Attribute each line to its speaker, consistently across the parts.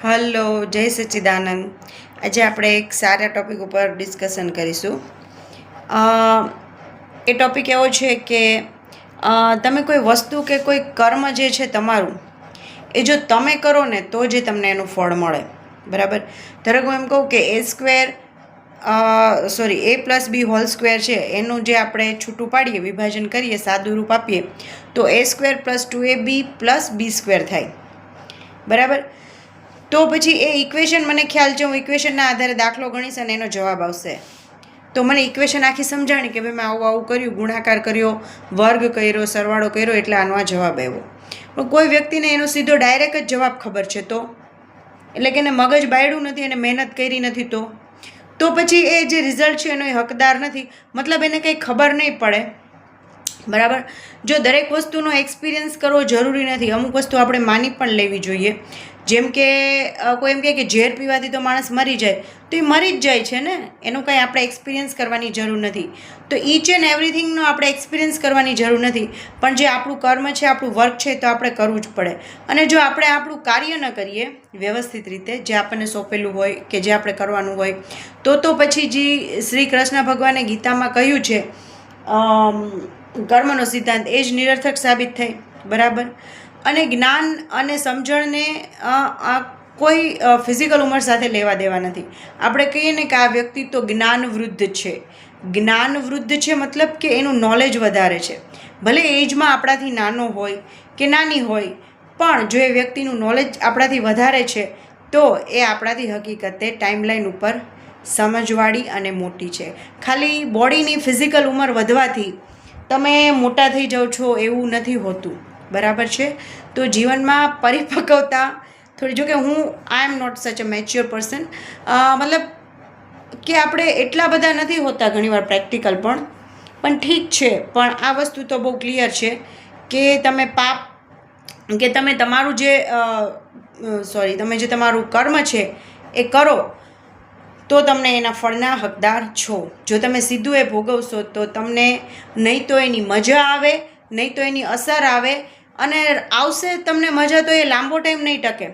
Speaker 1: Hello, જય સચ્ચિદાનંદ. આજે આપણે એક સારા ટૉપિક ઉપર ડિસ્કશન કરીશું. એ ટૉપિક એવો છે કે તમે કોઈ વસ્તુ કે કોઈ કર્મ જે છે તમારું, એ જો તમે કરો ને તો જ તમને એનું ફળ મળે. બરાબર? ધારો કે હું એમ કહું કે a plus B whole square છે, એનું જે આપણે છૂટું પાડીએ, વિભાજન કરીએ, સાદું રૂપ આપીએ તો a square plus 2ab plus B square થાય. બરાબર? તો પછી એ ઇક્વેશન મને ખ્યાલ છે, હું ઇક્વેશનના આધારે દાખલો ગણીશ અને એનો જવાબ આવશે. તો મને ઇક્વેશન આખી સમજાણી કે ભાઈ મેં આવું કર્યું, ગુણાકાર કર્યો, વર્ગ કર્યો, સરવાળો કર્યો, એટલે આનો આ જવાબ આવ્યો. પણ કોઈ વ્યક્તિને એનો સીધો ડાયરેક્ટ જ જવાબ ખબર છે તો, એટલે કે એને મગજ બાયડું નથી અને મહેનત કરી નથી તો પછી એ જે રિઝલ્ટ છે એનો એ હકદાર નથી. મતલબ એને કંઈ ખબર નહીં પડે. બરાબર? જો દરેક વસ્તુનો એક્સપિરિયન્સ કરવો જરૂરી નથી. અમુક વસ્તુ આપણે માની પણ લેવી જોઈએ. જેમ કે કોઈ એમ કહે કે ઝેર પીવાથી તો માણસ મરી જાય, તો એ મરી જ જાય છે ને, એનું કંઈ આપણે એક્સપિરિયન્સ કરવાની જરૂર નથી. તો ઈચ એન્ડ એવરીથિંગનો આપણે એક્સપિરિયન્સ કરવાની જરૂર નથી, પણ જે આપણું કર્મ છે, આપણું વર્ક છે, તો આપણે કરવું જ પડે. અને જો આપણે આપણું કાર્ય ન કરીએ વ્યવસ્થિત રીતે, જે આપણને સોંપેલું હોય કે જે આપણે કરવાનું હોય, તો પછી જે શ્રી કૃષ્ણ ભગવાને ગીતામાં કહ્યું છે કર્મનો સિદ્ધાંત, એ જ નિરર્થક સાબિત થાય. બરાબર? અને જ્ઞાન અને સમજણને કોઈ ફિઝિકલ ઉંમર સાથે લેવા દેવા નથી. આપણે કહીએ ને કે આ વ્યક્તિ તો જ્ઞાનવૃદ્ધ છે. જ્ઞાનવૃદ્ધ છે મતલબ કે એનું નોલેજ વધારે છે. ભલે એજમાં આપણાથી નાનો હોય કે નાની હોય, પણ જો એ વ્યક્તિનું નોલેજ આપણાથી વધારે છે તો એ આપણાથી હકીકતે ટાઈમલાઈન ઉપર સમજવાળી અને મોટી છે. ખાલી બોડીની ફિઝિકલ ઉંમર વધવાથી તમે મોટા થઈ જાઓ છો એવું નથી હોતું. બરાબર છે? તો જીવનમાં પરિપક્વતા થોડી, જો કે હું આઈ એમ નોટ સચ અ મેચ્યોર પર્સન, મતલબ કે આપણે એટલા બધા નથી હોતા ઘણીવાર પ્રેક્ટિકલ પણ ઠીક છે. પણ આ વસ્તુ તો બહુ ક્લિયર છે કે તમે કે તમે તમારું તમે જે તમારું કર્મ છે એ કરો તો તમને એના ફળના હકદાર છો. જો તમે સીધું એ ભોગવશો તો તમને નહીં તો એની મજા આવે, નહીં તો એની અસર આવે, અને આવશે તમને મજા તો એ લાંબો ટાઈમ નહીં ટકે.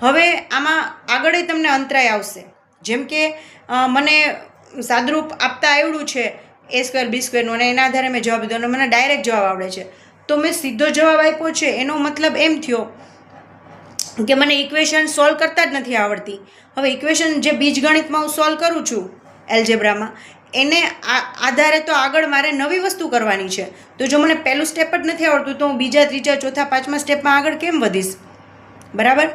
Speaker 1: હવે આમાં આગળ તમને અંતરાય આવશે. જેમ કે મને સાદરૂપ આપતા આવડ્યું છે a સ્ક્વેર બી સ્ક્વેરનું, અને એના આધારે મેં જવાબ દીધો અને મને ડાયરેક્ટ જવાબ આવડે છે, તો મેં સીધો જવાબ આપ્યો છે. એનો મતલબ એમ થયો કે મને ઇક્વેશન સોલ્વ કરતા જ નથી આવડતી. હવે ઇક્વેશન જે બીજગણિતમાં હું સોલ્વ કરું છું એલ્જેબ્રામાં, એને આધારે તો આગળ મારે નવી વસ્તુ કરવાની છે. તો જો મને પહેલું સ્ટેપ જ નથી આવડતું તો હું બીજા, ત્રીજા, ચોથા, પાંચમા સ્ટેપમાં આગળ કેમ વધીશ? બરાબર?